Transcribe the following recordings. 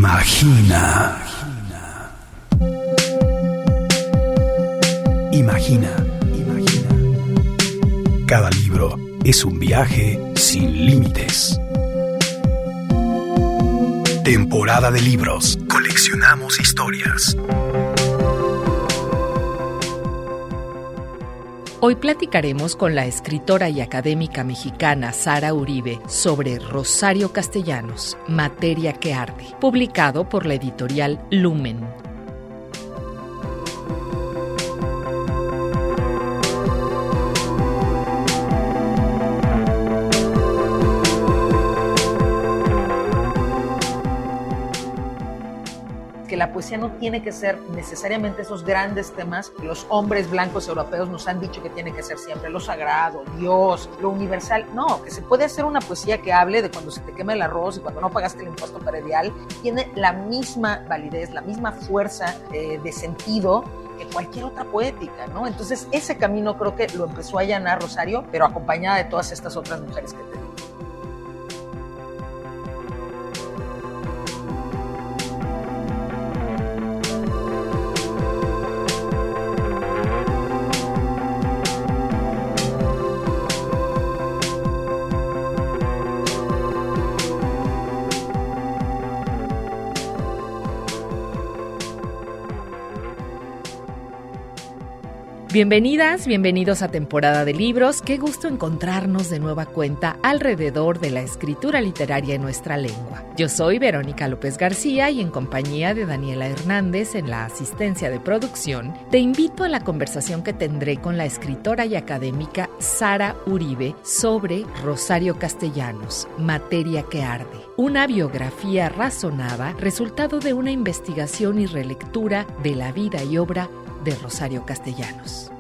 Imagina. Imagina. Cada libro es un viaje sin límites. Temporada de libros. Coleccionamos historias. Hoy platicaremos con la escritora y académica mexicana Sara Uribe sobre Rosario Castellanos, Materia que arde, publicado por la editorial Lumen. Que la poesía no tiene que ser necesariamente esos grandes temas que los hombres blancos europeos nos han dicho que tiene que ser siempre, lo sagrado, Dios, lo universal. No, que se puede hacer una poesía que hable de cuando se te quema el arroz y cuando no pagaste el impuesto predial. Tiene la misma validez, la misma fuerza de sentido que cualquier otra poética, ¿no? Entonces ese camino creo que lo empezó a allanar Rosario, pero acompañada de todas estas otras mujeres que te digo. Bienvenidas, bienvenidos a Temporada de Libros. Qué gusto encontrarnos de nueva cuenta alrededor de la escritura literaria en nuestra lengua. Yo soy Verónica López García y en compañía de Daniela Hernández en la asistencia de producción, te invito a la conversación que tendré con la escritora y académica Sara Uribe sobre Rosario Castellanos, Materia que arde. Una biografía razonada, resultado de una investigación y relectura de la vida y obra de Rosario Castellanos.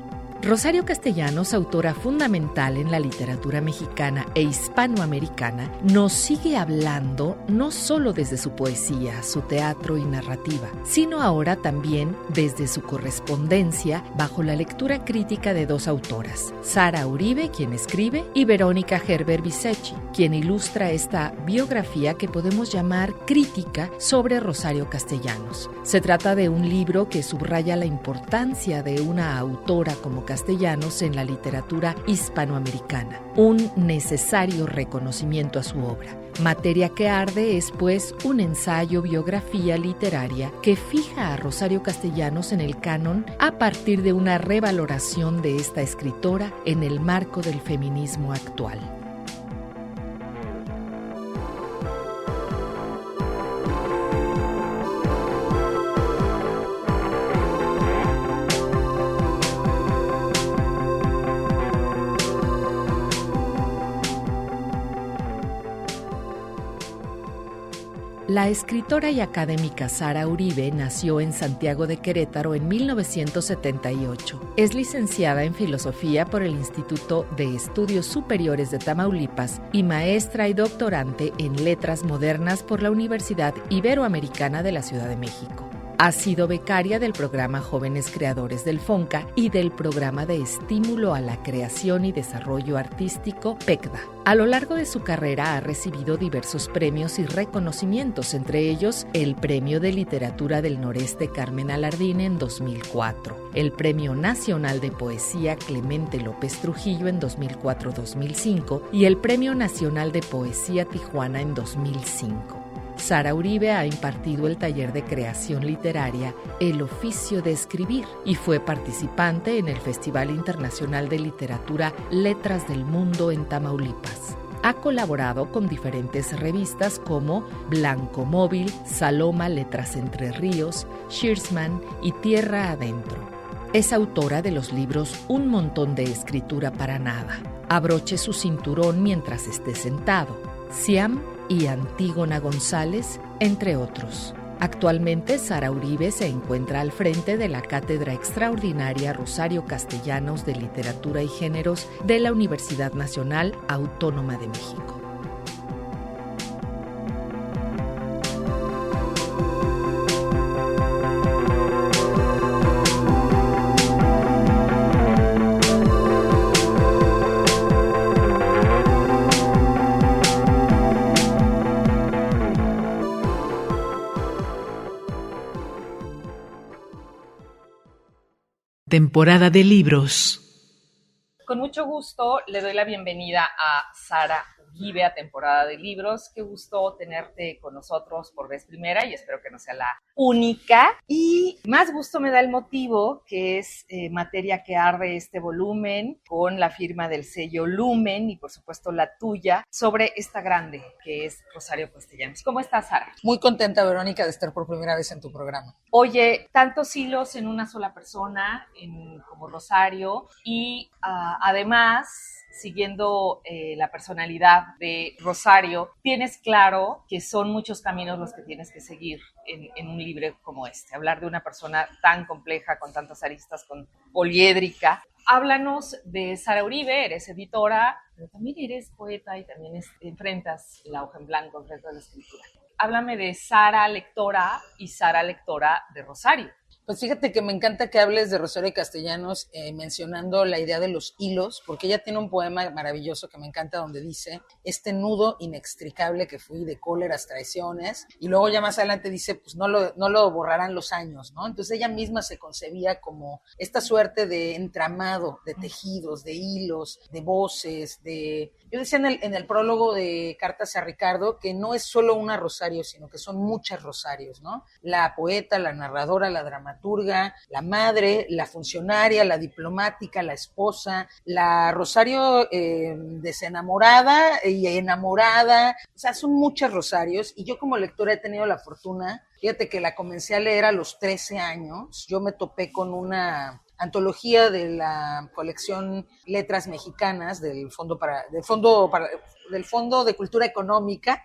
Rosario Castellanos, autora fundamental en la literatura mexicana e hispanoamericana, nos sigue hablando no solo desde su poesía, su teatro y narrativa, sino ahora también desde su correspondencia bajo la lectura crítica de dos autoras, Sara Uribe, quien escribe, y Verónica Gerber Bisecchi, quien ilustra esta biografía que podemos llamar crítica sobre Rosario Castellanos. Se trata de un libro que subraya la importancia de una autora como Castellanos en la literatura hispanoamericana, un necesario reconocimiento a su obra. Materia que arde es, pues, un ensayo-biografía literaria que fija a Rosario Castellanos en el canon a partir de una revaloración de esta escritora en el marco del feminismo actual. La escritora y académica Sara Uribe nació en Santiago de Querétaro en 1978. Es licenciada en Filosofía por el Instituto de Estudios Superiores de Tamaulipas y maestra y doctorante en Letras Modernas por la Universidad Iberoamericana de la Ciudad de México. Ha sido becaria del programa Jóvenes Creadores del FONCA y del programa de Estímulo a la Creación y Desarrollo Artístico PECDA. A lo largo de su carrera ha recibido diversos premios y reconocimientos, entre ellos el Premio de Literatura del Noreste Carmen Alardín en 2004, el Premio Nacional de Poesía Clemente López Trujillo en 2004-2005 y el Premio Nacional de Poesía Tijuana en 2005. Sara Uribe ha impartido el taller de creación literaria El oficio de escribir y fue participante en el Festival Internacional de Literatura Letras del Mundo en Tamaulipas. Ha colaborado con diferentes revistas como Blanco Móvil, Saloma Letras Entre Ríos, Shearsman y Tierra Adentro. Es autora de los libros Un montón de escritura para nada, Abroche su cinturón mientras esté sentado, Siam y Antígona González, entre otros. Actualmente, Sara Uribe se encuentra al frente de la Cátedra Extraordinaria Rosario Castellanos de Literatura y Géneros de la Universidad Nacional Autónoma de México. temporada de libros. Con mucho gusto le doy la bienvenida a Sara Uribe a temporada de libros. Qué gusto tenerte con nosotros por vez primera y espero que no sea la única. Y más gusto me da el motivo, que es materia que arde este volumen con la firma del sello Lumen y por supuesto la tuya sobre esta grande que es Rosario Castellanos. ¿Cómo estás, Sara? Muy contenta, Verónica, de estar por primera vez en tu programa. Oye, tantos hilos en una sola persona como Rosario y además, siguiendo la personalidad de Rosario, tienes claro que son muchos caminos los que tienes que seguir en un libro como este. Hablar de una persona tan compleja, con tantas aristas, con poliédrica. Háblanos de Sara Uribe, eres editora, pero también eres poeta y también enfrentas la hoja en blanco, enfrentas la escritura. Háblame de Sara lectora y Sara lectora de Rosario. Pues fíjate que me encanta que hables de Rosario Castellanos mencionando la idea de los hilos, porque ella tiene un poema maravilloso que me encanta donde dice, este nudo inextricable que fui de cóleras, traiciones, y luego ya más adelante dice, pues no lo borrarán los años, ¿no? Entonces ella misma se concebía como esta suerte de entramado, de tejidos, de hilos, de voces, Yo decía en el prólogo de Cartas a Ricardo que no es solo una Rosario, sino que son muchas Rosarios, ¿no? La poeta, la narradora, la dramaturga, la madre, la funcionaria, la diplomática, la esposa, la Rosario desenamorada y enamorada. O sea, son muchas Rosarios y yo como lectora he tenido la fortuna, fíjate que la comencé a leer a los 13 años. Yo me topé con una antología de la colección Letras Mexicanas del Fondo de Cultura Económica,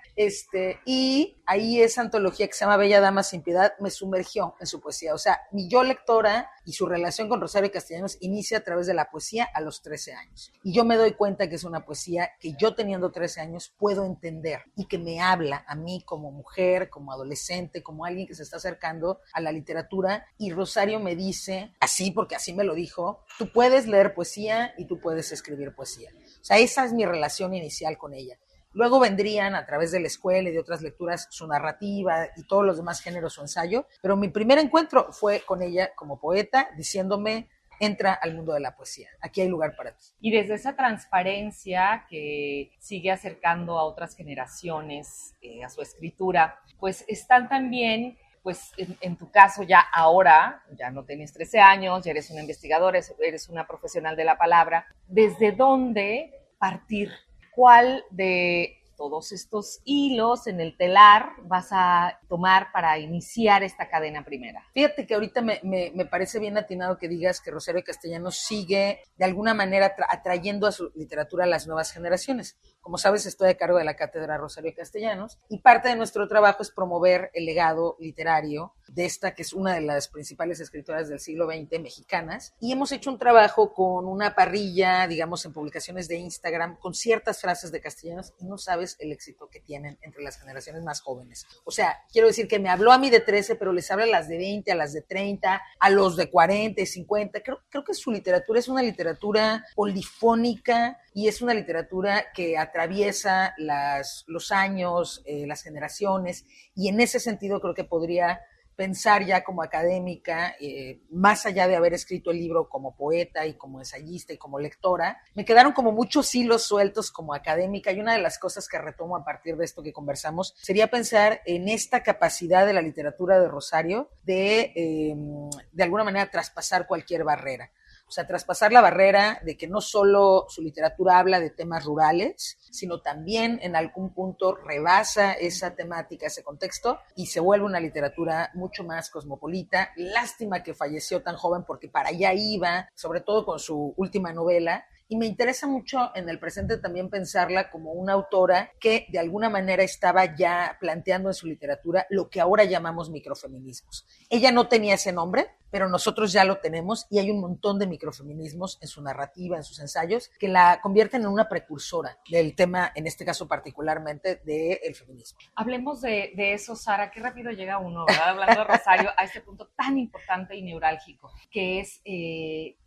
y ahí esa antología que se llama Bella Dama sin Piedad me sumergió en su poesía. O sea, mi yo lectora y su relación con Rosario Castellanos inicia a través de la poesía a los 13 años. Y yo me doy cuenta que es una poesía que yo teniendo 13 años puedo entender y que me habla a mí como mujer, como adolescente, como alguien que se está acercando a la literatura. Y Rosario me dice, así porque así me lo dijo, tú puedes leer poesía y tú puedes escribir poesía. O sea, esa es mi relación inicial con ella. Luego vendrían a través de la escuela y de otras lecturas su narrativa y todos los demás géneros su ensayo, pero mi primer encuentro fue con ella como poeta diciéndome, entra al mundo de la poesía, aquí hay lugar para ti. Y desde esa transparencia que sigue acercando a otras generaciones a su escritura, pues están también... Pues en tu caso ya ahora, ya no tienes 13 años, ya eres una investigadora, eres una profesional de la palabra. ¿Desde dónde partir? ¿Cuál de todos estos hilos en el telar vas a tomar para iniciar esta cadena primera? Fíjate que ahorita me parece bien atinado que digas que Rosario Castellanos sigue de alguna manera atrayendo a su literatura a las nuevas generaciones. Como sabes, estoy a cargo de la cátedra Rosario Castellanos y parte de nuestro trabajo es promover el legado literario de esta que es una de las principales escritoras del siglo XX mexicanas, y hemos hecho un trabajo con una parrilla, digamos, en publicaciones de Instagram con ciertas frases de Castellanos y no sabes el éxito que tienen entre las generaciones más jóvenes. O sea, quiero decir que me habló a mí de 13, pero les habla a las de 20, a las de 30, a los de 40 y 50. Creo que su literatura es una literatura polifónica y es una literatura que atraviesa los años, las generaciones, y en ese sentido creo que podría pensar ya como académica, más allá de haber escrito el libro como poeta y como ensayista y como lectora, me quedaron como muchos hilos sueltos como académica, y una de las cosas que retomo a partir de esto que conversamos sería pensar en esta capacidad de la literatura de Rosario de alguna manera traspasar cualquier barrera. O sea, traspasar la barrera de que no solo su literatura habla de temas rurales, sino también en algún punto rebasa esa temática, ese contexto, y se vuelve una literatura mucho más cosmopolita. Lástima que falleció tan joven porque para allá iba, sobre todo con su última novela, y me interesa mucho en el presente también pensarla como una autora que de alguna manera estaba ya planteando en su literatura lo que ahora llamamos microfeminismos. Ella no tenía ese nombre, pero nosotros ya lo tenemos, y hay un montón de microfeminismos en su narrativa, en sus ensayos, que la convierten en una precursora del tema, en este caso particularmente, del feminismo. Hablemos de eso, Sara. Qué rápido llega uno, ¿verdad? Hablando de Rosario, a este punto tan importante y neurálgico, que es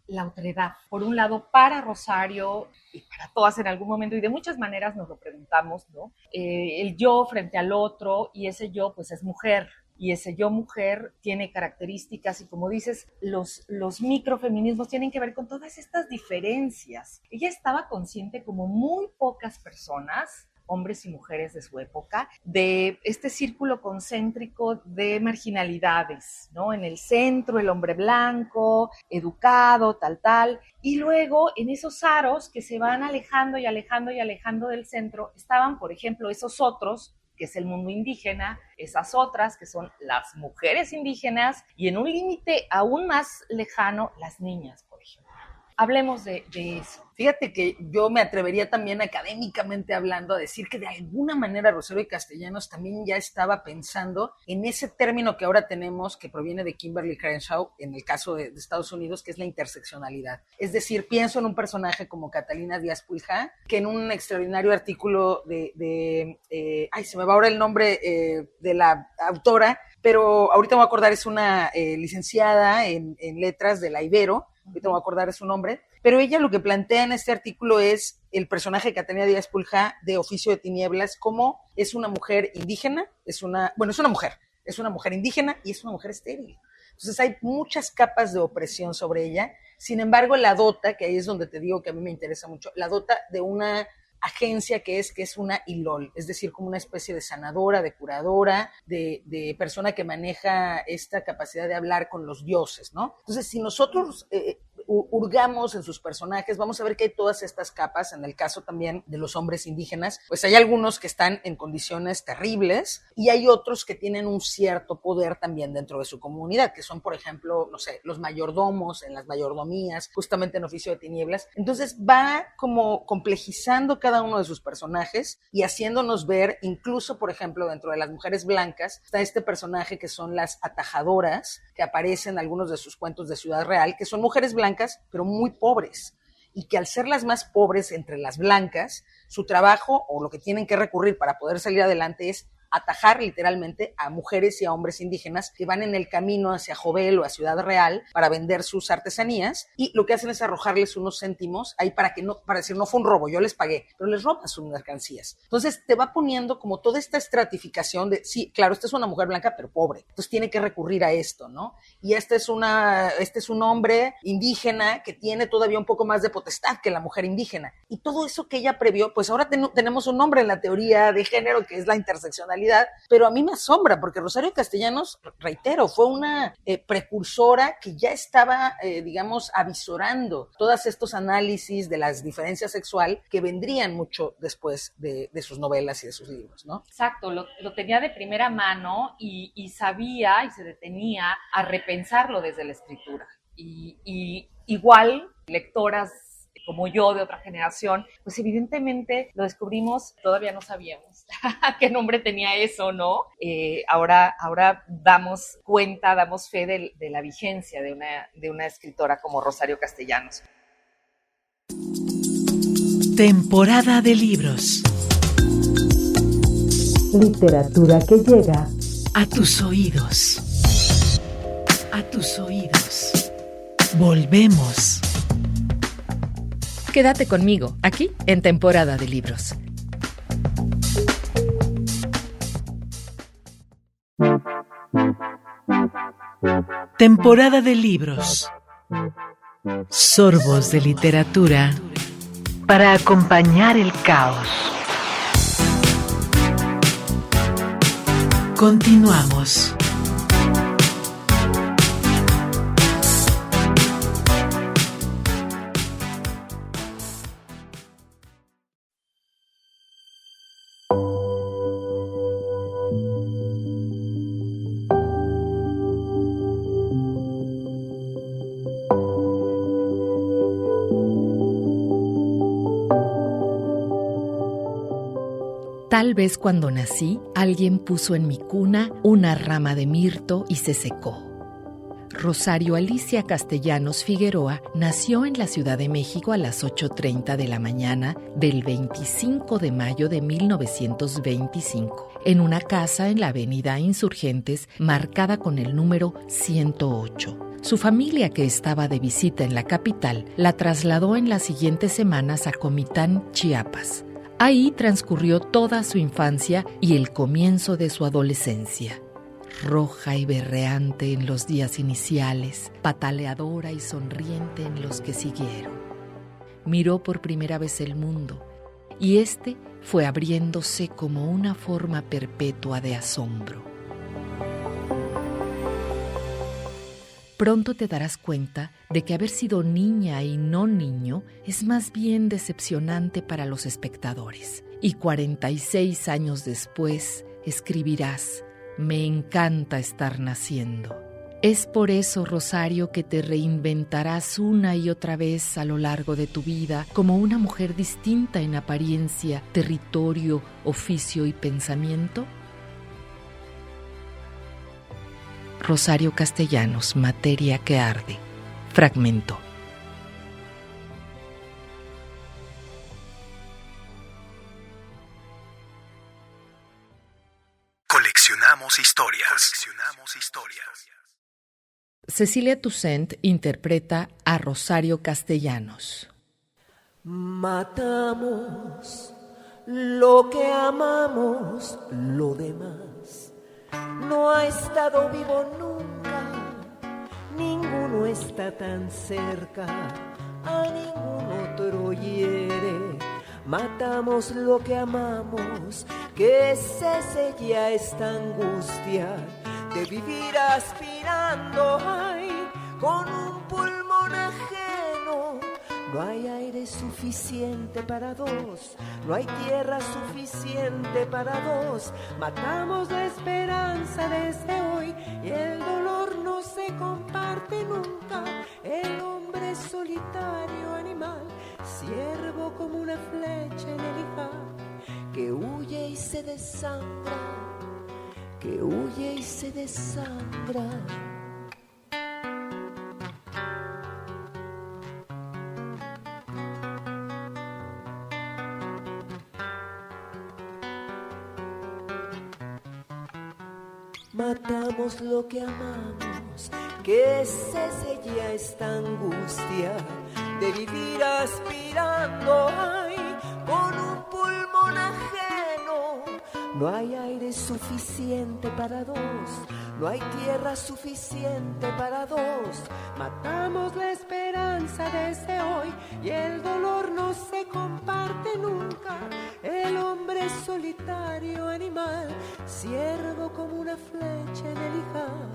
la autoridad. Por un lado, para Rosario y para todas en algún momento, y de muchas maneras nos lo preguntamos, ¿no? El yo frente al otro, y ese yo pues es mujer. y ese yo mujer tiene características y, como dices, los microfeminismos tienen que ver con todas estas diferencias. Ella estaba consciente, como muy pocas personas, hombres y mujeres de su época, de este círculo concéntrico de marginalidades, ¿no? En el centro, el hombre blanco, educado, tal, y luego en esos aros que se van alejando y alejando y alejando del centro, estaban, por ejemplo, esos otros, que es el mundo indígena, esas otras, que son las mujeres indígenas, y en un límite aún más lejano, las niñas, por ejemplo. Hablemos de eso. Fíjate que yo me atrevería también, académicamente hablando, a decir que de alguna manera Rosario Castellanos también ya estaba pensando en ese término que ahora tenemos, que proviene de Kimberly Crenshaw, en el caso de Estados Unidos, que es la interseccionalidad. Es decir, pienso en un personaje como Catalina Díaz Puljá, que en un extraordinario artículo se me va ahora el nombre de la autora, pero ahorita me voy a acordar, es una licenciada en letras de la Ibero, ahorita me voy a acordar de su nombre, pero ella lo que plantea en este artículo es el personaje de Catalina Díaz Puljá de Oficio de Tinieblas, como es una mujer indígena, es una mujer indígena y es una mujer estéril. Entonces hay muchas capas de opresión sobre ella. Sin embargo, la dota, que ahí es donde te digo que a mí me interesa mucho, la dota de una agencia que es una ILOL, es decir, como una especie de sanadora, de curadora, de persona que maneja esta capacidad de hablar con los dioses, ¿no? Entonces, si nosotros hurgamos en sus personajes, vamos a ver que hay todas estas capas. En el caso también de los hombres indígenas, pues hay algunos que están en condiciones terribles y hay otros que tienen un cierto poder también dentro de su comunidad, que son, por ejemplo, no sé, los mayordomos en las mayordomías, justamente en Oficio de Tinieblas. Entonces va como complejizando cada uno de sus personajes y haciéndonos ver, incluso, por ejemplo, dentro de las mujeres blancas, está este personaje que son las atajadoras, que aparecen en algunos de sus cuentos de Ciudad Real, que son mujeres blancas, pero muy pobres, y que al ser las más pobres entre las blancas, su trabajo o lo que tienen que recurrir para poder salir adelante es atajar literalmente a mujeres y a hombres indígenas que van en el camino hacia Jovel o a Ciudad Real para vender sus artesanías, y lo que hacen es arrojarles unos céntimos ahí para decir, no fue un robo, yo les pagué, pero les roban sus mercancías. Entonces te va poniendo como toda esta estratificación de, sí, claro, esta es una mujer blanca pero pobre, entonces tiene que recurrir a esto, ¿no? Y este es un hombre indígena que tiene todavía un poco más de potestad que la mujer indígena. Y todo eso que ella previó, pues ahora tenemos un nombre en la teoría de género, que es la interseccionalidad, pero a mí me asombra porque Rosario Castellanos, reitero, fue una precursora que ya estaba, avisorando todos estos análisis de las diferencias sexuales que vendrían mucho después de sus novelas y de sus libros, ¿no? Exacto, lo tenía de primera mano y sabía y se detenía a repensarlo desde la escritura. Y igual, lectoras como yo, de otra generación, pues evidentemente lo descubrimos, todavía no sabíamos qué nombre tenía eso, ¿no? Ahora damos fe de la vigencia de una escritora como Rosario Castellanos. Temporada de libros. Literatura que llega a tus oídos. A tus oídos. Volvemos. Quédate conmigo, aquí en Temporada de Libros. Temporada de Libros. Sorbos de literatura para acompañar el caos. Continuamos. Tal vez cuando nací, alguien puso en mi cuna una rama de mirto y se secó. Rosario Alicia Castellanos Figueroa nació en la Ciudad de México a las 8:30 de la mañana del 25 de mayo de 1925, en una casa en la avenida Insurgentes marcada con el número 108. Su familia, que estaba de visita en la capital, la trasladó en las siguientes semanas a Comitán, Chiapas. Ahí transcurrió toda su infancia y el comienzo de su adolescencia. roja y berreante en los días iniciales, pataleadora y sonriente en los que siguieron. Miró por primera vez el mundo, y éste fue abriéndose como una forma perpetua de asombro. Pronto te darás cuenta de que haber sido niña y no niño es más bien decepcionante para los espectadores. Y 46 años después escribirás: me encanta estar naciendo. Es por eso, Rosario, que te reinventarás una y otra vez a lo largo de tu vida como una mujer distinta en apariencia, territorio, oficio y pensamiento. Rosario Castellanos, Materia que arde. Fragmento. Coleccionamos historias. Cecilia Toussaint interpreta a Rosario Castellanos. Matamos lo que amamos, lo demás no ha estado vivo nunca, ninguno está tan cerca, a ningún otro hiere. Matamos lo que amamos, que cese ya esta angustia de vivir aspirando, ay, con un pulmón ajeno. No hay aire suficiente para dos, no hay tierra suficiente para dos. Matamos la esperanza desde hoy y el dolor no se comparte nunca. El hombre es solitario animal, ciervo como una flecha en el hígado, que huye y se desangra, que huye y se desangra. Matamos lo que amamos, que cese ya esta angustia de vivir aspirando, ay, con un pulmón ajeno. No hay aire suficiente para dos, no hay tierra suficiente para dos. Matamos la esperanza desde hoy y el dolor no se comparte nunca. El hombre es solitario animal, ciervo como una flecha en el hígado,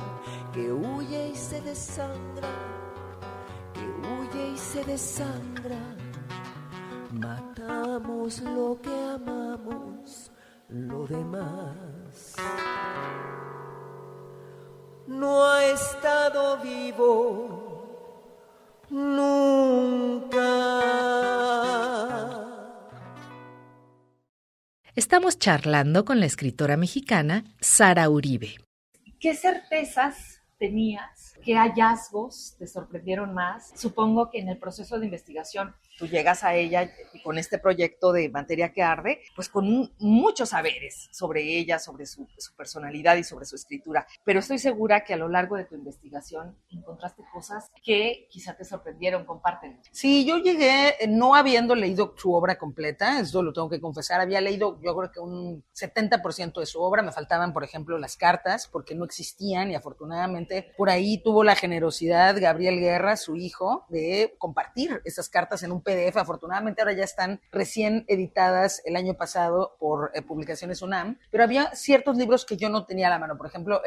que huye y se desangra, que huye y se desangra. Matamos lo que amamos, lo demás no ha estado vivo nunca. Estamos charlando con la escritora mexicana Sara Uribe. ¿Qué certezas tenías? ¿Qué hallazgos te sorprendieron más? Supongo que en el proceso de investigación tú llegas a ella con este proyecto de Materia que arde, pues con muchos saberes sobre ella, sobre su personalidad y sobre su escritura. Pero estoy segura que a lo largo de tu investigación encontraste cosas que quizá te sorprendieron. Compártelo. Sí, yo llegué no habiendo leído su obra completa, eso lo tengo que confesar. Había leído, yo creo que un 70% de su obra. Me faltaban, por ejemplo, las cartas, porque no existían, y afortunadamente por ahí tuvo la generosidad Gabriel Guerra, su hijo, de compartir esas cartas en un PDF. Afortunadamente ahora ya están recién editadas el año pasado por Publicaciones UNAM, pero había ciertos libros que yo no tenía a la mano. Por ejemplo,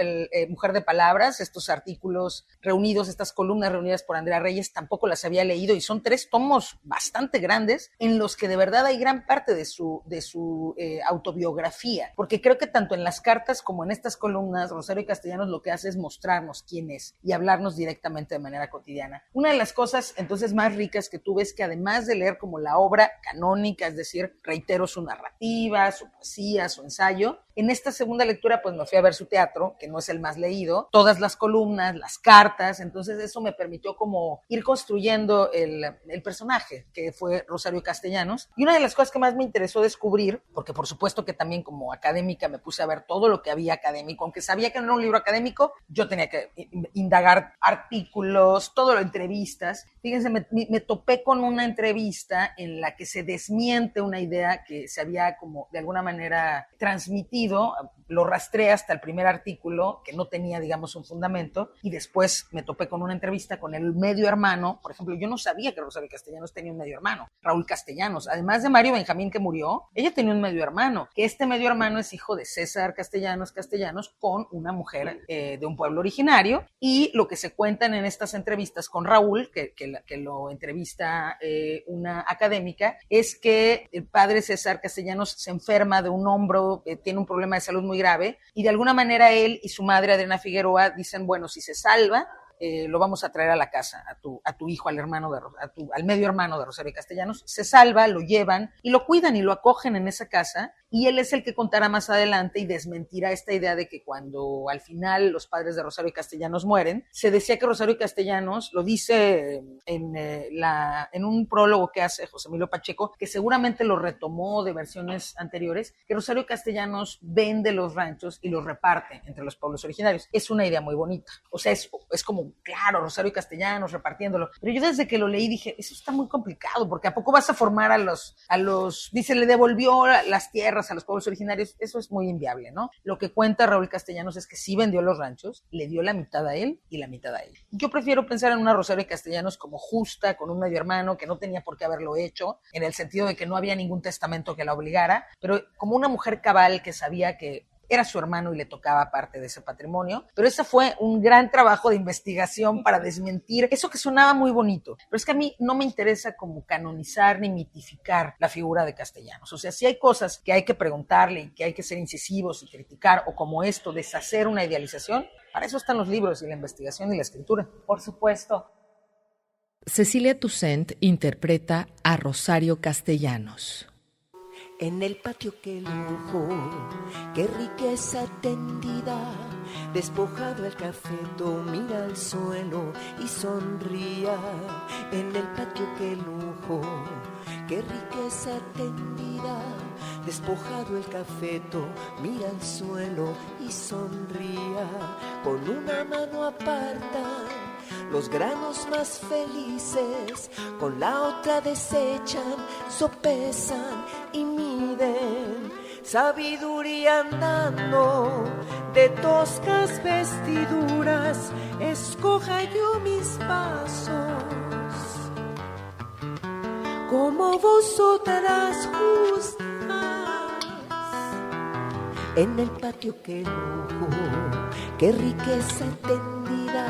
Mujer de Palabras, estos artículos reunidos, estas columnas reunidas por Andrea Reyes, tampoco las había leído, y son 3 tomos bastante grandes en los que de verdad hay gran parte de su autobiografía, porque creo que tanto en las cartas como en estas columnas, Rosario Castellanos lo que hace es mostrarnos quién es y hablarnos directamente de manera cotidiana. Una de las cosas entonces más ricas que tuve es que, además de leer como la obra canónica, es decir, reitero, su narrativa, su poesía, su ensayo, en esta segunda lectura pues me fui a ver su teatro, que no es el más leído, todas las columnas, las cartas. Entonces eso me permitió como ir construyendo el personaje que fue Rosario Castellanos. Y una de las cosas que más me interesó descubrir, porque por supuesto que también como académica me puse a ver todo lo que había académico, aunque sabía que no era un libro académico, yo tenía que indagar artículos, todo lo entrevistas. Fíjense, me topé con una entrevista en la que se desmiente una idea que se había como de alguna manera transmitido metido, lo rastré hasta el primer artículo, que no tenía, digamos, un fundamento, y después me topé con una entrevista con el medio hermano. Por ejemplo, yo no sabía que Rosario Castellanos tenía un medio hermano, Raúl Castellanos. Además de Mario Benjamín, que murió, ella tenía un medio hermano, que este medio hermano es hijo de César Castellanos con una mujer de un pueblo originario, y lo que se cuentan en estas entrevistas con Raúl, que lo entrevista una académica, es que el padre César Castellanos se enferma de un hombro, tiene un problema de salud muy grave, y de alguna manera él y su madre Adriana Figueroa dicen, bueno, si se salva, lo vamos a traer a la casa, a tu hijo, al medio hermano de Rosario Castellanos. Se salva, lo llevan y lo cuidan y lo acogen en esa casa, y él es el que contará más adelante y desmentirá esta idea de que cuando al final los padres de Rosario Castellanos mueren, se decía que Rosario Castellanos, lo dice en un prólogo que hace José Emilio Pacheco, que seguramente lo retomó de versiones anteriores, que Rosario Castellanos vende los ranchos y los reparte entre los pueblos originarios. Es una idea muy bonita, o sea, es como, claro, Rosario Castellanos repartiéndolo, pero yo desde que lo leí dije, eso está muy complicado, porque ¿a poco vas a formar a los dice, le devolvió las tierras a los pueblos originarios? Eso es muy inviable, ¿no? Lo que cuenta Raúl Castellanos es que sí vendió los ranchos, le dio la mitad a él y la mitad a ella. Yo prefiero pensar en una Rosario Castellanos como justa, con un medio hermano que no tenía por qué haberlo hecho, en el sentido de que no había ningún testamento que la obligara, pero como una mujer cabal que sabía que era su hermano y le tocaba parte de ese patrimonio. Pero ese fue un gran trabajo de investigación para desmentir eso que sonaba muy bonito. Pero es que a mí no me interesa como canonizar ni mitificar la figura de Castellanos. O sea, si hay cosas que hay que preguntarle y que hay que ser incisivos y criticar, o como esto, deshacer una idealización, para eso están los libros y la investigación y la escritura. Por supuesto. Cecilia Toussaint interpreta a Rosario Castellanos. En el patio qué lujo, qué riqueza tendida, despojado el cafeto, mira al suelo y sonría. En el patio qué lujo, qué riqueza tendida, despojado el cafeto, mira al suelo y sonría. Con una mano aparta los granos más felices, con la otra desechan, sopesan y miden. Sabiduría andando de toscas vestiduras, escoja yo mis pasos, como vosotras justas. En el patio qué lujo, qué riqueza entendida,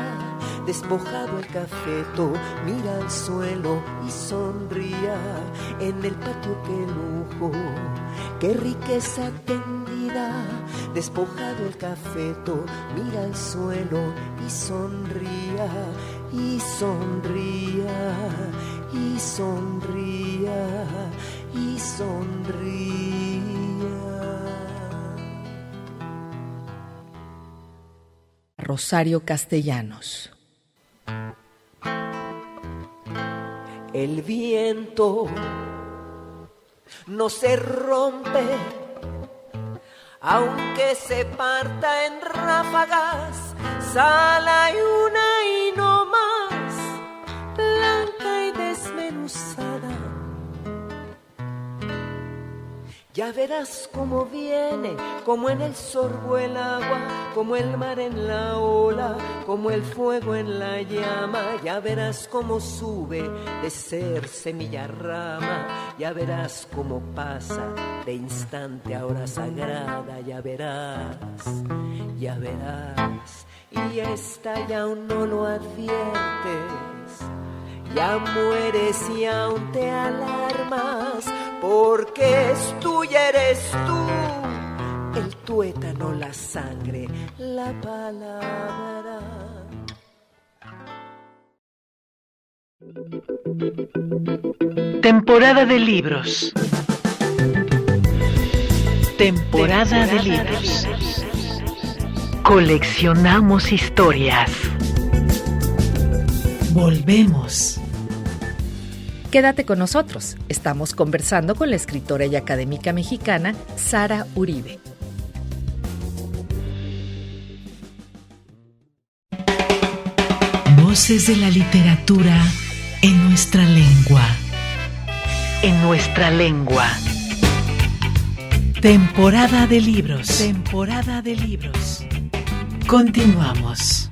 despojado el cafeto, mira al suelo y sonría. En el patio qué lujo, qué riqueza tendida, despojado el cafeto, mira al suelo y sonría, y sonría, y sonría, y sonría. Rosario Castellanos. El viento no se rompe, aunque se parta en ráfagas, sala y una y no más, blanca y desmenuzada. Ya verás cómo viene, como en el sorbo el agua, como el mar en la ola, como el fuego en la llama. Ya verás cómo sube de ser semilla a rama, ya verás cómo pasa de instante a hora sagrada. Ya verás, ya verás, y esta ya aún no lo adviertes. Ya mueres y aún te alarmas, porque es tuya, eres tú, el tuétano, la sangre, la palabra. Temporada de libros. Temporada de libros. Coleccionamos historias. Volvemos. Quédate con nosotros. Estamos conversando con la escritora y académica mexicana Sara Uribe. Voces de la literatura en nuestra lengua. En nuestra lengua. Temporada de libros. Temporada de libros. Continuamos.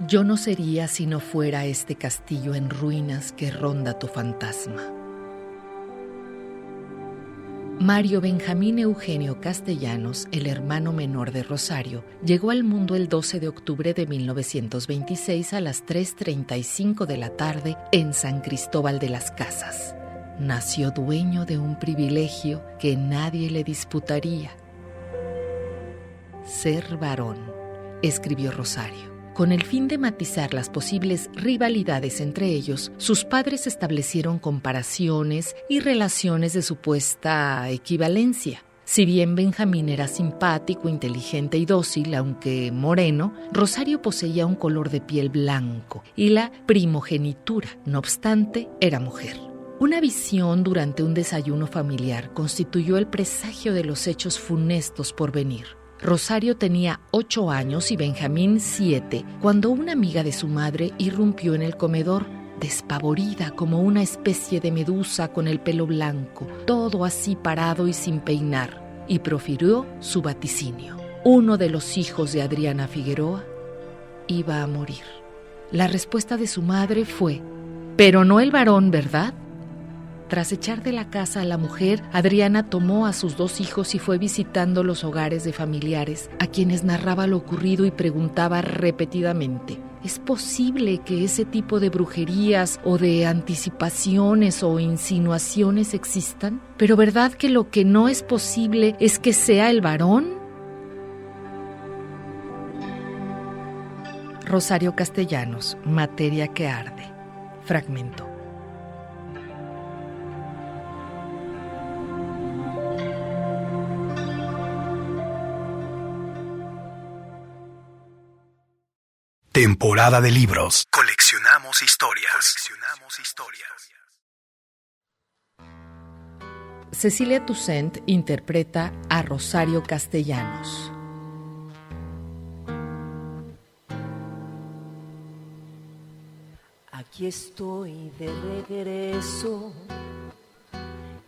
Yo no sería si no fuera este castillo en ruinas que ronda tu fantasma. Mario Benjamín Eugenio Castellanos, el hermano menor de Rosario, llegó al mundo el 12 de octubre de 1926 a las 3:35 de la tarde en San Cristóbal de las Casas. Nació dueño de un privilegio que nadie le disputaría: ser varón, escribió Rosario. Con el fin de matizar las posibles rivalidades entre ellos, sus padres establecieron comparaciones y relaciones de supuesta equivalencia. Si bien Benjamín era simpático, inteligente y dócil, aunque moreno, Rosario poseía un color de piel blanco y la primogenitura, no obstante, era mujer. Una visión durante un desayuno familiar constituyó el presagio de los hechos funestos por venir. Rosario tenía 8 años y Benjamín 7, cuando una amiga de su madre irrumpió en el comedor, despavorida como una especie de medusa con el pelo blanco, todo así parado y sin peinar, y profirió su vaticinio. Uno de los hijos de Adriana Figueroa iba a morir. La respuesta de su madre fue: «Pero no el varón, ¿verdad?». Tras echar de la casa a la mujer, Adriana tomó a sus 2 hijos y fue visitando los hogares de familiares, a quienes narraba lo ocurrido y preguntaba repetidamente: ¿es posible que ese tipo de brujerías o de anticipaciones o insinuaciones existan? ¿Pero verdad que lo que no es posible es que sea el varón? Rosario Castellanos, Materia que arde. Fragmento. Temporada de libros. Coleccionamos historias. Cecilia Toussaint interpreta a Rosario Castellanos. Aquí estoy de regreso,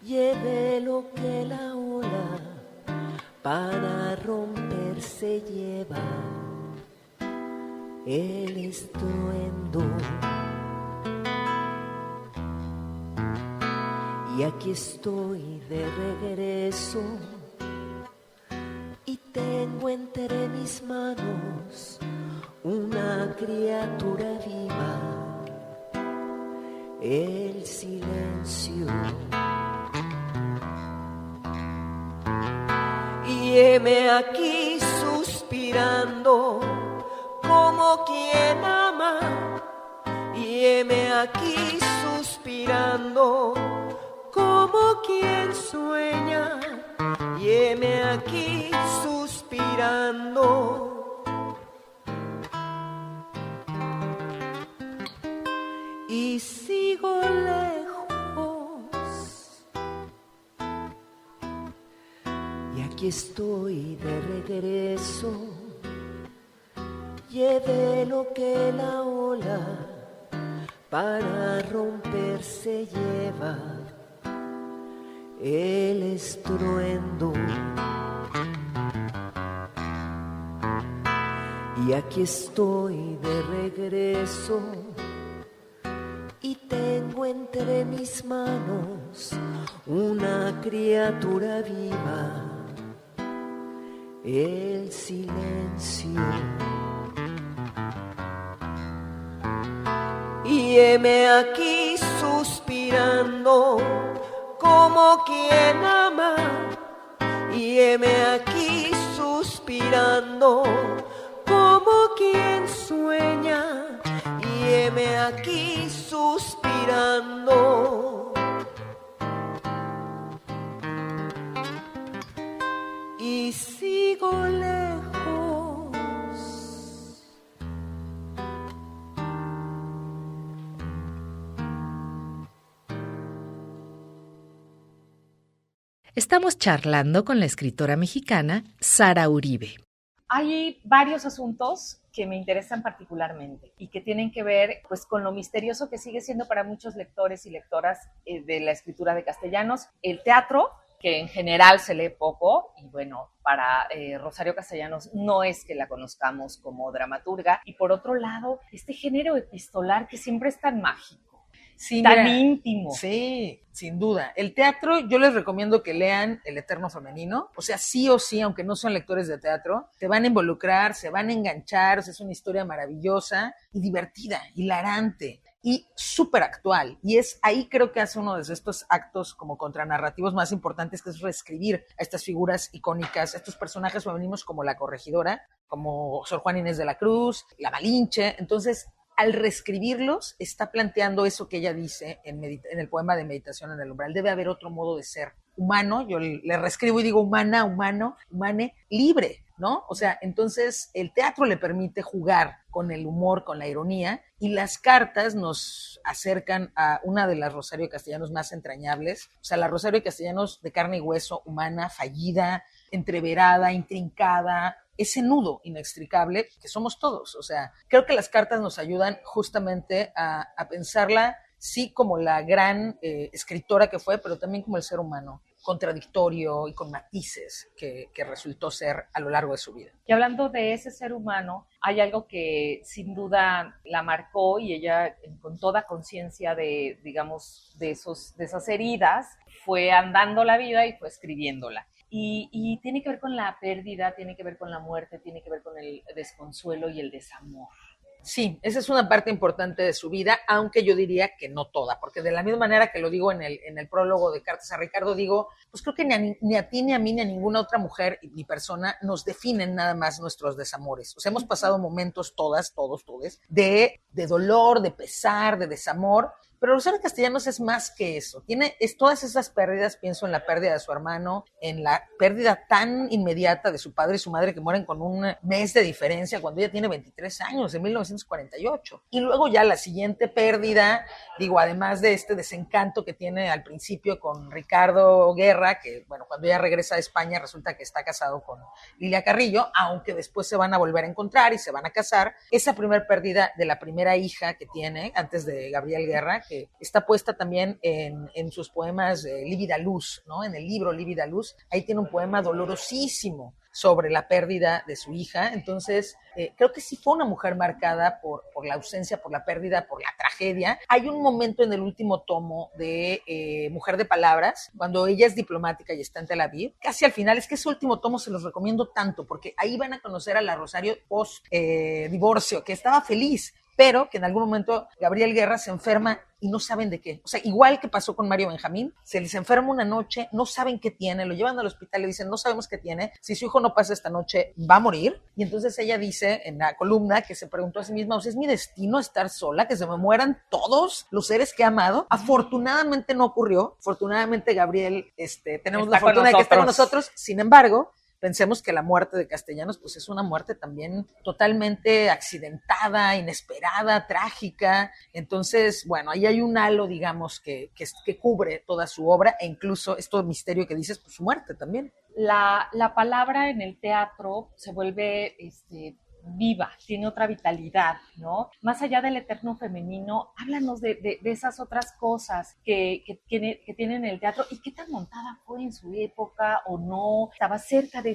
lleve lo que la ola para romperse lleva. El estruendo, y aquí estoy de regreso y tengo entre mis manos una criatura viva, el silencio. Y heme aquí suspirando como quien ama, y heme aquí suspirando como quien sueña, y heme aquí suspirando. Y sigo lejos, y aquí estoy de regreso. Lleve lo que la ola para romperse lleva, el estruendo. Y aquí estoy de regreso y tengo entre mis manos una criatura viva, el silencio. Y heme aquí suspirando como quien ama, y heme aquí suspirando como quien sueña, y heme aquí suspirando. Y sigo Estamos charlando con la escritora mexicana Sara Uribe. Hay varios asuntos que me interesan particularmente y que tienen que ver pues, con lo misterioso que sigue siendo para muchos lectores y lectoras de la escritura de Castellanos, el teatro, que en general se lee poco, y bueno, para Rosario Castellanos no es que la conozcamos como dramaturga, y por otro lado, este género epistolar que siempre es tan mágico. Sí, tan mira, íntimo. Sí, sin duda. El teatro, yo les recomiendo que lean El Eterno Femenino. O sea, sí o sí, aunque no son lectores de teatro, te van a involucrar, se van a enganchar. O sea, es una historia maravillosa y divertida, hilarante y súper actual. Y es ahí creo que hace uno de estos actos como contranarrativos más importantes, que es reescribir a estas figuras icónicas, a estos personajes femeninos como la Corregidora, como Sor Juana Inés de la Cruz, la Malinche. Entonces, al reescribirlos, está planteando eso que ella dice en el poema de Meditación en el Umbral. Debe haber otro modo de ser humano. Yo le reescribo y digo humana, humano, humane, libre, ¿no? O sea, entonces el teatro le permite jugar con el humor, con la ironía, y las cartas nos acercan a una de las Rosario Castellanos más entrañables. O sea, la Rosario Castellanos de carne y hueso, humana, fallida, entreverada, intrincada, ese nudo inextricable que somos todos. O sea, creo que las cartas nos ayudan justamente a pensarla, sí, como la gran escritora que fue, pero también como el ser humano, contradictorio y con matices que resultó ser a lo largo de su vida. Y hablando de ese ser humano, hay algo que sin duda la marcó, y ella con toda conciencia de, digamos, de esas heridas, fue andando la vida y fue escribiéndola. Y tiene que ver con la pérdida, tiene que ver con la muerte, tiene que ver con el desconsuelo y el desamor. Sí, esa es una parte importante de su vida, aunque yo diría que no toda, porque de la misma manera que lo digo en el prólogo de Cartas a Ricardo, digo, pues creo que ni a ti, ni a mí, ni a ninguna otra mujer ni persona nos definen nada más nuestros desamores. O sea, hemos pasado momentos todos, de dolor, de pesar, de desamor, pero Rosario Castellanos es más que eso. Es todas esas pérdidas. Pienso en la pérdida de su hermano, en la pérdida tan inmediata de su padre y su madre, que mueren con un mes de diferencia cuando ella tiene 23 años, en 1948. Y luego ya la siguiente pérdida, digo, además de este desencanto que tiene al principio con Ricardo Guerra, que bueno, cuando ella regresa a España resulta que está casado con Lilia Carrillo, aunque después se van a volver a encontrar y se van a casar. Esa primera pérdida de la primera hija que tiene antes de Gabriel Guerra, que está puesta también en sus poemas Lívida Luz, ¿no? En el libro Lívida Luz, ahí tiene un poema dolorosísimo sobre la pérdida de su hija. Entonces, creo que sí fue una mujer marcada por la ausencia, por la pérdida, por la tragedia. Hay un momento en el último tomo de Mujer de Palabras, cuando ella es diplomática y está en Tel Aviv, casi al final. Es que ese último tomo se los recomiendo tanto, porque ahí van a conocer a la Rosario post divorcio, que estaba feliz, pero que en algún momento Gabriel Guerra se enferma y no saben de qué. O sea, igual que pasó con Mario Benjamín, se les enferma una noche, no saben qué tiene, lo llevan al hospital, le dicen, no sabemos qué tiene, si su hijo no pasa esta noche, va a morir. Y entonces ella dice en la columna que se preguntó a sí misma, o sea, ¿es mi destino estar sola, que se me mueran todos los seres que he amado? Afortunadamente no ocurrió, afortunadamente Gabriel, tenemos la fortuna de que esté con nosotros. Sin embargo, pensemos que la muerte de Castellanos pues es una muerte también totalmente accidentada, inesperada, trágica. Entonces, bueno, ahí hay un halo, digamos, que cubre toda su obra, e incluso esto misterio que dices, pues su muerte también. La palabra en el teatro se vuelve viva, tiene otra vitalidad, ¿no? Más allá del eterno femenino, háblanos de esas otras cosas que tienen el teatro, y qué tan montada fue en su época o no, estaba cerca de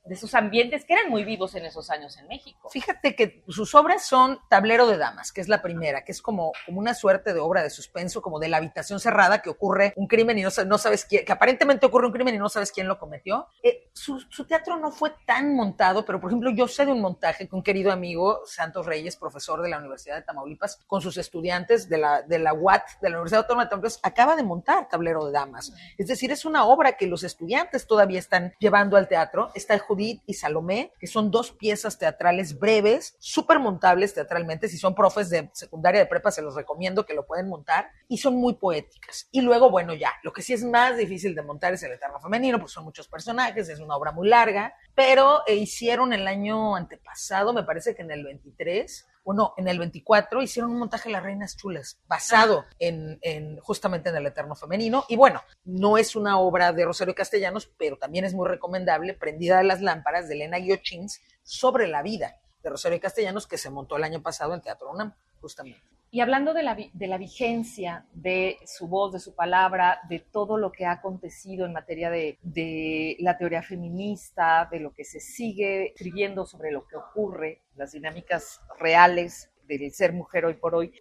esos ambientes que eran muy vivos en esos años en México. Fíjate que sus obras son Tablero de Damas, que es la primera, que es como una suerte de obra de suspenso, como de la habitación cerrada, que ocurre un crimen y no sabes quién, que aparentemente ocurre un crimen y no sabes quién lo cometió. Su teatro no fue tan montado, pero por ejemplo yo sé de un montaje que un querido amigo, Santos Reyes, profesor de la Universidad de Tamaulipas, con sus estudiantes de la UAT, de la Universidad Autónoma de Tamaulipas, acaba de montar Tablero de Damas. Es decir, es una obra que los estudiantes todavía están llevando al teatro. Está Judith y Salomé, que son dos piezas teatrales breves, súper montables teatralmente. Si son profes de secundaria, de prepa, se los recomiendo que lo pueden montar, y son muy poéticas. Y luego, bueno, ya, lo que sí es más difícil de montar es El Eterno Femenino, pues son muchos personajes, es una obra muy larga, pero hicieron el año antepasado, me parece que en el 23, bueno, en el 24 hicieron un montaje de Las Reinas Chulas, basado justamente en el Eterno Femenino. Y bueno, no es una obra de Rosario Castellanos, pero también es muy recomendable, Prendida de las lámparas, de Elena Guiochins, sobre la vida de Rosario Castellanos, que se montó el año pasado en Teatro UNAM, justamente. Y hablando de la vigencia de su voz, de su palabra, de todo lo que ha acontecido en materia de la teoría feminista, de lo que se sigue escribiendo sobre lo que ocurre, las dinámicas reales del ser mujer hoy por hoy,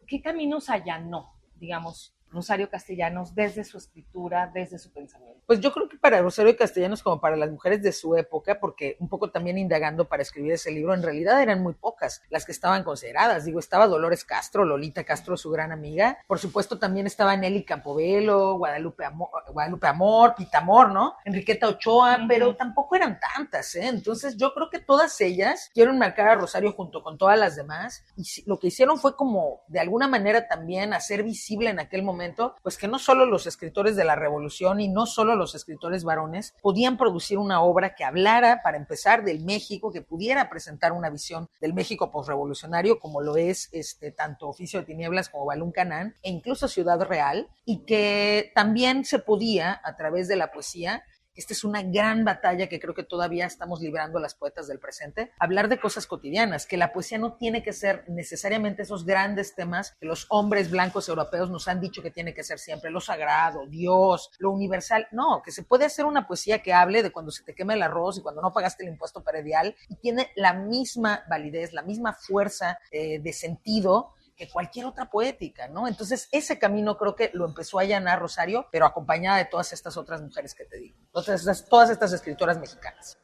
¿qué caminos allanó, digamos, Rosario Castellanos desde su escritura, desde su pensamiento? Pues yo creo que para Rosario Castellanos, como para las mujeres de su época, porque un poco también indagando para escribir ese libro, en realidad eran muy pocas las que estaban consideradas. Digo, estaba Dolores Castro, Lolita Castro, su gran amiga. Por supuesto, también estaba Nelly Campobello, Guadalupe Amor, Pita Amor, ¿no? Enriqueta Ochoa, pero tampoco eran tantas, ¿eh? Entonces yo creo que todas ellas quieren marcar a Rosario junto con todas las demás, y lo que hicieron fue como, de alguna manera también, hacer visible en aquel momento, pues que no solo los escritores de la Revolución y no solo los escritores varones podían producir una obra que hablara, para empezar, del México, que pudiera presentar una visión del México posrevolucionario, como lo es tanto Oficio de Tinieblas como Balún Canán, e incluso Ciudad Real, y que también se podía, a través de la poesía, esta es una gran batalla que creo que todavía estamos librando las poetas del presente, hablar de cosas cotidianas, que la poesía no tiene que ser necesariamente esos grandes temas que los hombres blancos europeos nos han dicho que tiene que ser siempre, lo sagrado, Dios, lo universal. No, que se puede hacer una poesía que hable de cuando se te quema el arroz y cuando no pagaste el impuesto predial, y tiene la misma validez, la misma fuerza de sentido que cualquier otra poética, ¿no? Entonces, ese camino creo que lo empezó a allanar Rosario, pero acompañada de todas estas otras mujeres que te digo, todas estas escritoras mexicanas.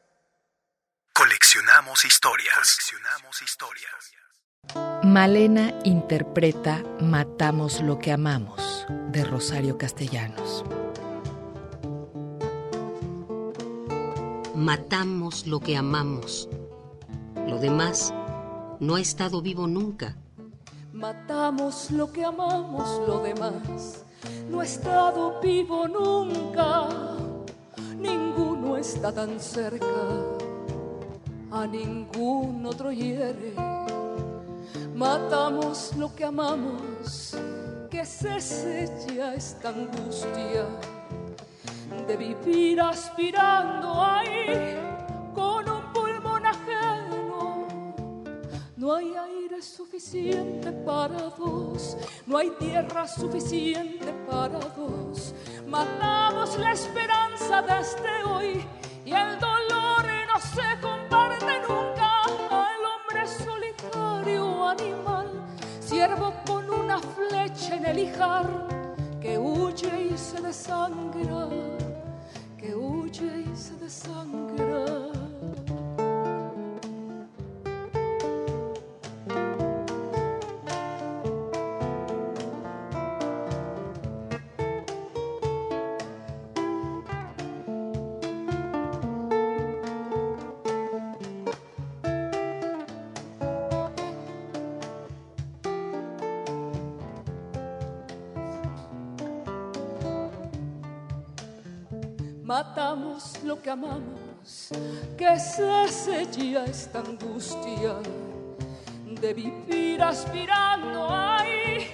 Coleccionamos historias. Malena interpreta Matamos lo que amamos, de Rosario Castellanos. Matamos lo que amamos. Lo demás no ha estado vivo nunca. Matamos lo que amamos, lo demás no ha estado vivo nunca. Ninguno está tan cerca, a ningún otro hiere. Matamos lo que amamos, que cese ya esta angustia de vivir aspirando ahí con un pulmón ajeno. No hay aire suficiente para dos, no hay tierra suficiente para dos. Matamos la esperanza desde hoy y el dolor no se comparte nunca. Al hombre solitario, animal, ciervo con una flecha en el ijar, que huye y se desangra, que huye y se desangra. Matamos lo que amamos, que cese ya esta angustia de vivir aspirando ahí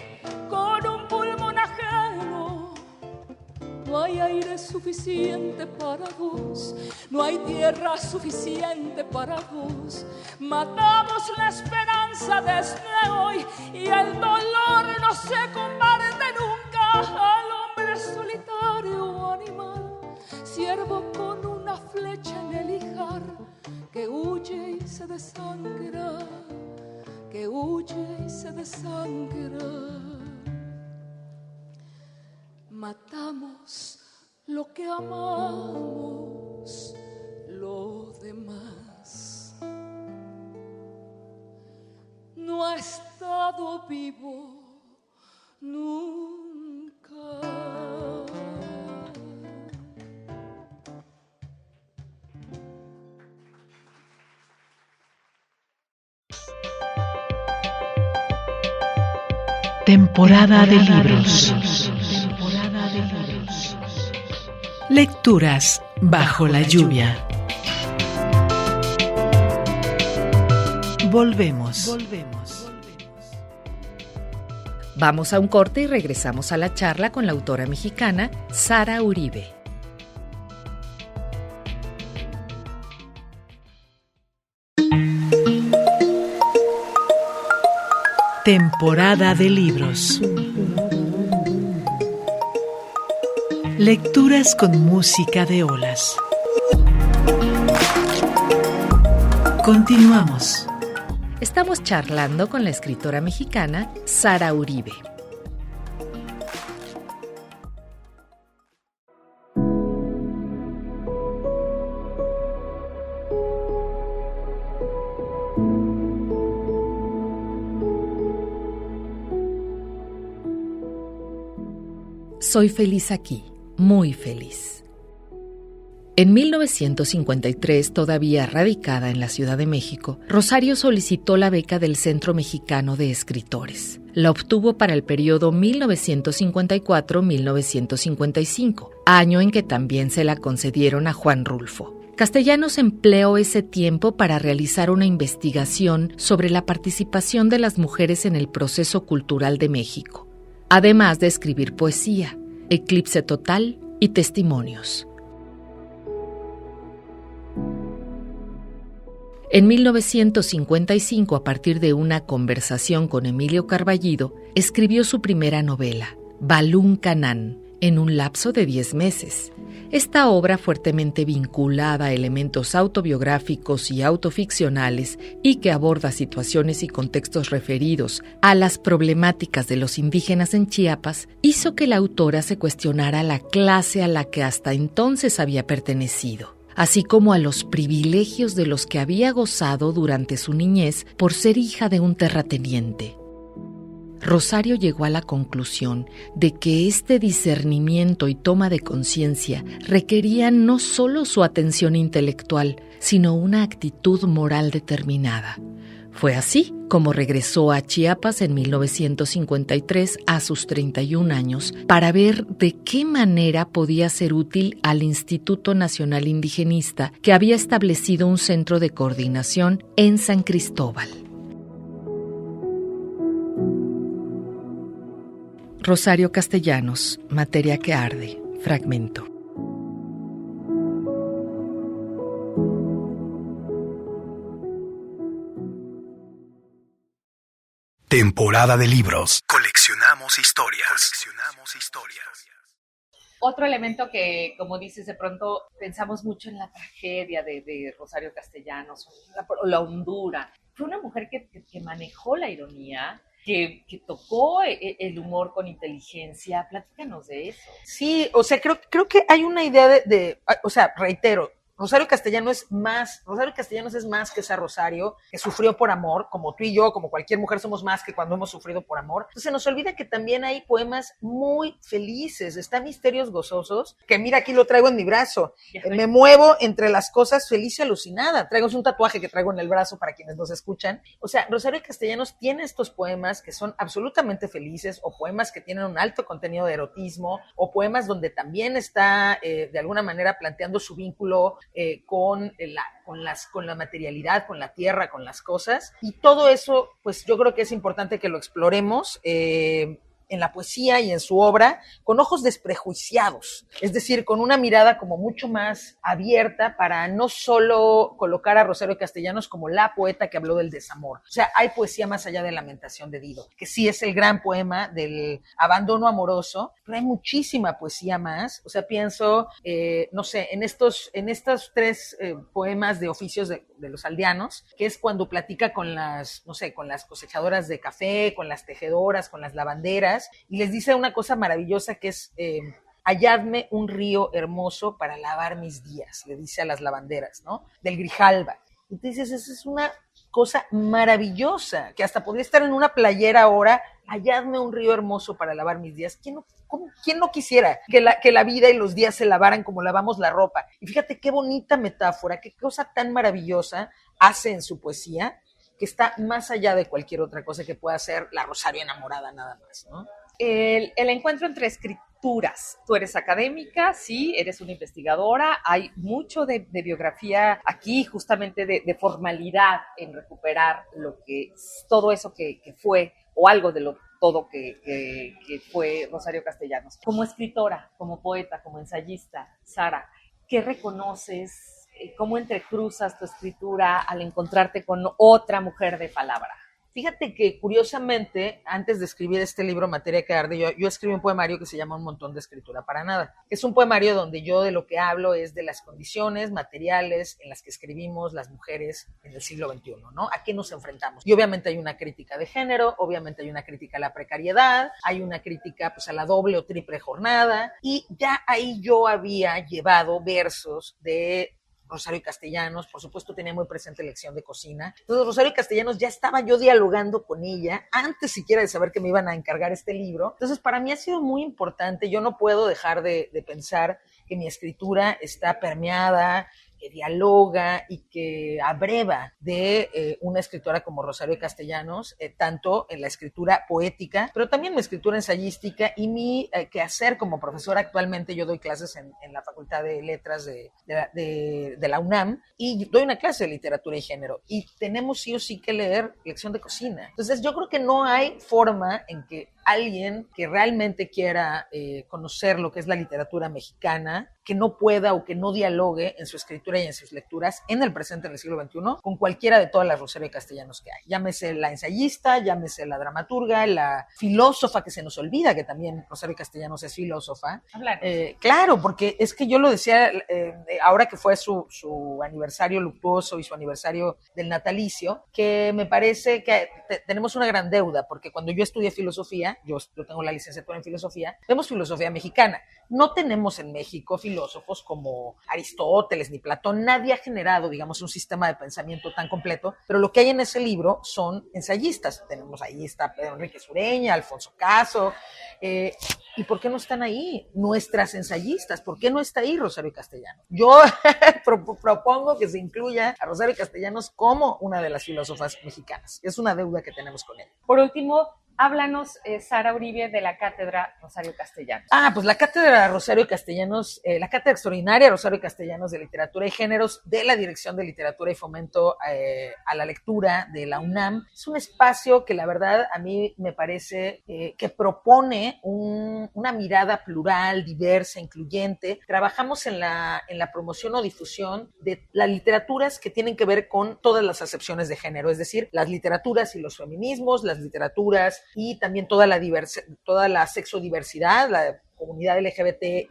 con un pulmón ajeno. No hay aire suficiente para dos, no hay tierra suficiente para dos. Matamos la esperanza desde hoy y el dolor no se comparte nunca. Al hombre solitario, animal, ciervo con una flecha en el ijar, que huye y se desangra, que huye y se desangra. Matamos lo que amamos, lo demás no ha estado vivo nunca. Temporada de libros. Lecturas bajo la lluvia. Volvemos. Vamos a un corte y regresamos a la charla con la autora mexicana Sara Uribe. Temporada de libros. Lecturas con música de olas. Continuamos. Estamos charlando con la escritora mexicana Sara Uribe. Soy feliz aquí, muy feliz. En 1953, todavía radicada en la Ciudad de México, Rosario solicitó la beca del Centro Mexicano de Escritores. La obtuvo para el periodo 1954-1955, año en que también se la concedieron a Juan Rulfo. Castellanos empleó ese tiempo para realizar una investigación sobre la participación de las mujeres en el proceso cultural de México, además de escribir poesía, Eclipse Total y Testimonios. En 1955, a partir de una conversación con Emilio Carballido, escribió su primera novela, Balún Canán, en un lapso de 10 meses. Esta obra, fuertemente vinculada a elementos autobiográficos y autoficcionales y que aborda situaciones y contextos referidos a las problemáticas de los indígenas en Chiapas, hizo que la autora se cuestionara la clase a la que hasta entonces había pertenecido, así como a los privilegios de los que había gozado durante su niñez por ser hija de un terrateniente. Rosario llegó a la conclusión de que este discernimiento y toma de conciencia requerían no solo su atención intelectual, sino una actitud moral determinada. Fue así como regresó a Chiapas en 1953 a sus 31 años para ver de qué manera podía ser útil al Instituto Nacional Indigenista, que había establecido un centro de coordinación en San Cristóbal. Rosario Castellanos, Materia que arde, fragmento. Temporada de libros. Coleccionamos historias. Otro elemento que, como dices, de pronto pensamos mucho en la tragedia de Rosario Castellanos, o la hondura. Fue una mujer que manejó la ironía, que tocó el humor con inteligencia. Platícanos de eso. Sí, o sea, creo que hay una idea o sea, reitero, Rosario Castellanos es más que esa Rosario que sufrió por amor, como tú y yo, como cualquier mujer somos más que cuando hemos sufrido por amor. Entonces se nos olvida que también hay poemas muy felices, están Misterios Gozosos, que mira, aquí lo traigo en mi brazo. Me muevo entre las cosas feliz y alucinada. Traigo un tatuaje que traigo en el brazo para quienes nos escuchan. O sea, Rosario Castellanos tiene estos poemas que son absolutamente felices, o poemas que tienen un alto contenido de erotismo, o poemas donde también está de alguna manera planteando su vínculo con la materialidad, con la tierra, con las cosas. Y todo eso, pues yo creo que es importante que lo exploremos en la poesía y en su obra con ojos desprejuiciados, es decir, con una mirada como mucho más abierta para no solo colocar a Rosario Castellanos como la poeta que habló del desamor. O sea, hay poesía más allá de Lamentación de Dido, que sí es el gran poema del abandono amoroso, pero hay muchísima poesía más. O sea, pienso, no sé, en estos 3 poemas de Oficios de los Aldeanos, que es cuando platica con las cosechadoras de café, con las tejedoras, con las lavanderas, y les dice una cosa maravillosa que es halladme un río hermoso para lavar mis días, le dice a las lavanderas, ¿no? Del Grijalba. Entonces, esa es una cosa maravillosa, que hasta podría estar en una playera ahora, halladme un río hermoso para lavar mis días. ¿Quién no quisiera que la vida y los días se lavaran como lavamos la ropa? Y fíjate qué bonita metáfora, qué cosa tan maravillosa hace en su poesía, que está más allá de cualquier otra cosa que pueda ser la Rosario enamorada nada más, ¿no? el encuentro entre escrituras. Tú eres académica, sí, eres una investigadora, hay mucho de biografía aquí, justamente de formalidad en recuperar todo eso que fue, o algo de todo que fue Rosario Castellanos. Como escritora, como poeta, como ensayista, Sara, ¿qué reconoces? ¿Cómo entrecruzas tu escritura al encontrarte con otra mujer de palabra? Fíjate que, curiosamente, antes de escribir este libro, Materia que Arde, yo escribí un poemario que se llama Un montón de escritura para nada. Es un poemario donde yo de lo que hablo es de las condiciones materiales en las que escribimos las mujeres en el siglo XXI, ¿no? ¿A qué nos enfrentamos? Y obviamente hay una crítica de género, obviamente hay una crítica a la precariedad, hay una crítica pues a la doble o triple jornada, y ya ahí yo había llevado versos de Rosario Castellanos, por supuesto tenía muy presente lección de cocina. Entonces Rosario Castellanos ya estaba yo dialogando con ella antes siquiera de saber que me iban a encargar este libro. Entonces para mí ha sido muy importante, yo no puedo dejar de pensar que mi escritura está permeada, que dialoga y que abreva de una escritora como Rosario Castellanos, tanto en la escritura poética, pero también mi escritura ensayística y mi quehacer como profesora. Actualmente yo doy clases en la Facultad de Letras de la UNAM y doy una clase de literatura y género y tenemos sí o sí que leer lección de cocina. Entonces yo creo que no hay forma en que alguien que realmente quiera conocer lo que es la literatura mexicana, que no pueda o que no dialogue en su escritura y en sus lecturas en el presente, en el siglo XXI, con cualquiera de todas las Rosario Castellanos que hay. Llámese la ensayista, llámese la dramaturga, la filósofa, que se nos olvida que también Rosario Castellanos es filósofa. Claro, porque es que yo lo decía ahora que fue su aniversario luctuoso y su aniversario del natalicio, que me parece que tenemos una gran deuda, porque cuando yo estudié filosofía, yo tengo la licenciatura en filosofía, vemos filosofía mexicana. No tenemos en México filósofos como Aristóteles ni Platón. Nadie ha generado, digamos, un sistema de pensamiento tan completo, pero lo que hay en ese libro son ensayistas. Tenemos ahí, está Pedro Enrique Sureña, Alfonso Caso. ¿Y por qué no están ahí nuestras ensayistas? ¿Por qué no está ahí Rosario Castellanos? Yo propongo que se incluya a Rosario Castellanos como una de las filósofas mexicanas. Es una deuda que tenemos con él. Por último, háblanos, Sara Uribe, de la Cátedra Rosario Castellanos. Pues la Cátedra Rosario Castellanos, la Cátedra Extraordinaria Rosario Castellanos de Literatura y Géneros de la Dirección de Literatura y Fomento a la Lectura de la UNAM. Es un espacio que la verdad a mí me parece que propone una mirada plural, diversa, incluyente. Trabajamos en la promoción o difusión de las literaturas que tienen que ver con todas las acepciones de género, es decir, las literaturas y los feminismos, las literaturas y también toda la sexodiversidad, la comunidad LGBTIQ+,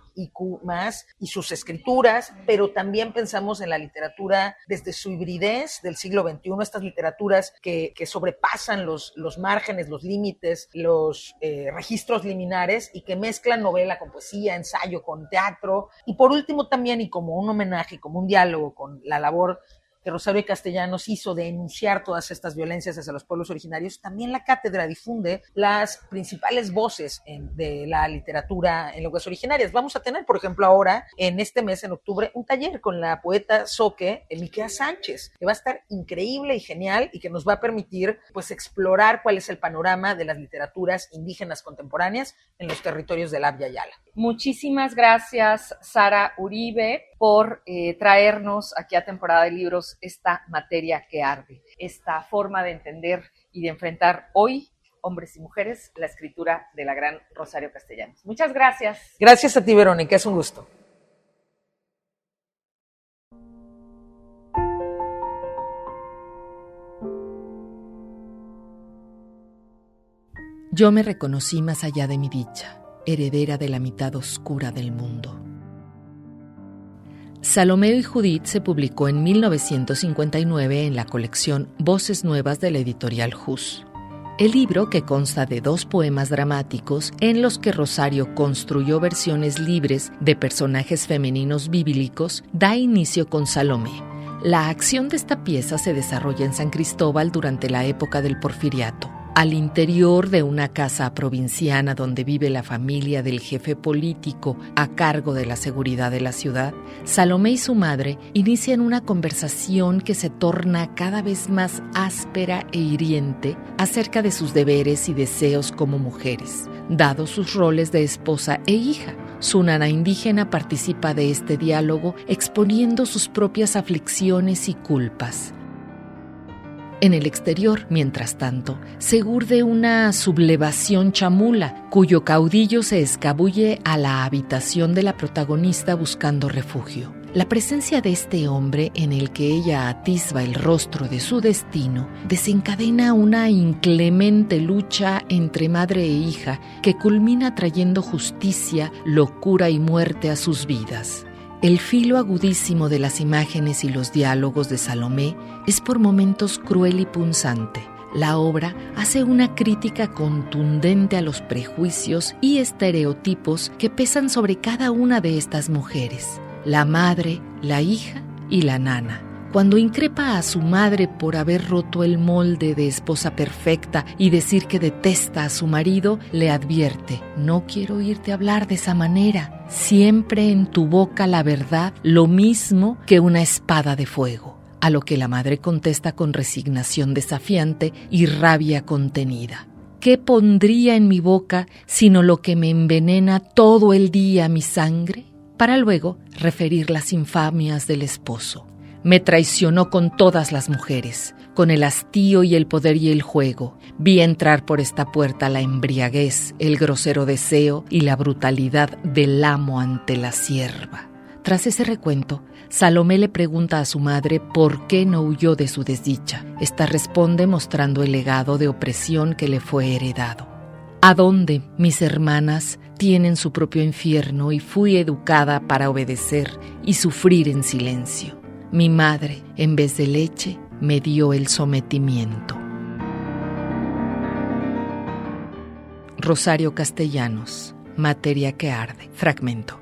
y sus escrituras, pero también pensamos en la literatura desde su hibridez del siglo XXI, estas literaturas que sobrepasan los márgenes, los límites, los registros liminares y que mezclan novela con poesía, ensayo con teatro. Y por último también, y como un homenaje, como un diálogo con la labor que Rosario Castellanos hizo de enunciar todas estas violencias hacia los pueblos originarios, también la cátedra difunde las principales voces de la literatura en lenguas originarias. Vamos a tener, por ejemplo, ahora, en este mes, en octubre, un taller con la poeta zoque Miquea Sánchez, que va a estar increíble y genial y que nos va a permitir pues explorar cuál es el panorama de las literaturas indígenas contemporáneas en los territorios del Abya Yala. Muchísimas gracias, Sara Uribe, por traernos aquí a Temporada de Libros esta materia que arde, esta forma de entender y de enfrentar hoy, hombres y mujeres, la escritura de la gran Rosario Castellanos. Muchas gracias. Gracias a ti, Verónica, es un gusto. Yo me reconocí más allá de mi dicha, heredera de la mitad oscura del mundo. Salomeo y Judith se publicó en 1959 en la colección Voces Nuevas de la editorial Hus. El libro, que consta de 2 poemas dramáticos en los que Rosario construyó versiones libres de personajes femeninos bíblicos, da inicio con Salomé. La acción de esta pieza se desarrolla en San Cristóbal durante la época del Porfiriato. Al interior de una casa provinciana donde vive la familia del jefe político a cargo de la seguridad de la ciudad, Salomé y su madre inician una conversación que se torna cada vez más áspera e hiriente acerca de sus deberes y deseos como mujeres, dados sus roles de esposa e hija. Su nana indígena participa de este diálogo exponiendo sus propias aflicciones y culpas. En el exterior, mientras tanto, se urde una sublevación chamula, cuyo caudillo se escabulle a la habitación de la protagonista buscando refugio. La presencia de este hombre en el que ella atisba el rostro de su destino desencadena una inclemente lucha entre madre e hija que culmina trayendo justicia, locura y muerte a sus vidas. El filo agudísimo de las imágenes y los diálogos de Salomé es por momentos cruel y punzante. La obra hace una crítica contundente a los prejuicios y estereotipos que pesan sobre cada una de estas mujeres, la madre, la hija y la nana. Cuando increpa a su madre por haber roto el molde de esposa perfecta y decir que detesta a su marido, le advierte: no quiero oírte hablar de esa manera, siempre en tu boca la verdad, lo mismo que una espada de fuego. A lo que la madre contesta con resignación desafiante y rabia contenida: ¿qué pondría en mi boca sino lo que me envenena todo el día mi sangre? Para luego referir las infamias del esposo. Me traicionó con todas las mujeres, con el hastío y el poder y el juego. Vi entrar por esta puerta la embriaguez, el grosero deseo y la brutalidad del amo ante la sierva. Tras ese recuento, Salomé le pregunta a su madre por qué no huyó de su desdicha. Esta responde mostrando el legado de opresión que le fue heredado. ¿A dónde, mis hermanas, tienen su propio infierno y fui educada para obedecer y sufrir en silencio? Mi madre, en vez de leche, me dio el sometimiento. Rosario Castellanos, Materia que arde. Fragmento.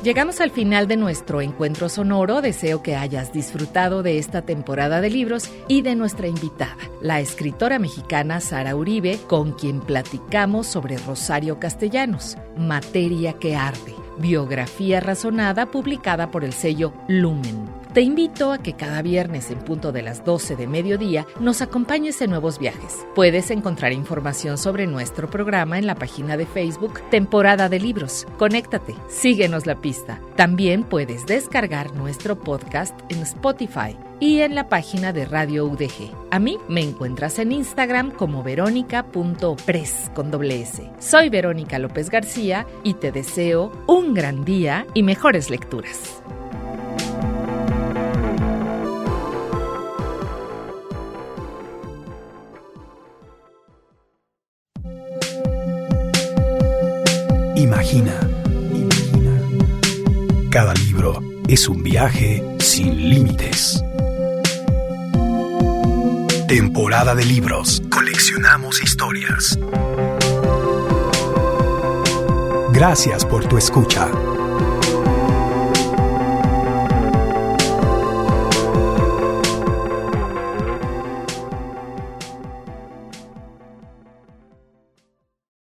Llegamos al final de nuestro encuentro sonoro. Deseo que hayas disfrutado de esta temporada de libros y de nuestra invitada, la escritora mexicana Sara Uribe, con quien platicamos sobre Rosario Castellanos, Materia que arde, biografía razonada publicada por el sello Lumen. Te invito a que cada viernes en punto de las 12 de mediodía nos acompañes en nuevos viajes. Puedes encontrar información sobre nuestro programa en la página de Facebook Temporada de Libros. Conéctate, síguenos la pista. También puedes descargar nuestro podcast en Spotify y en la página de Radio UDG. A mí me encuentras en Instagram como veronica.pres con doble S. Soy Verónica López García y te deseo un gran día y mejores lecturas. Imagina. Cada libro es un viaje sin límites. Temporada de libros. Coleccionamos historias. Gracias por tu escucha.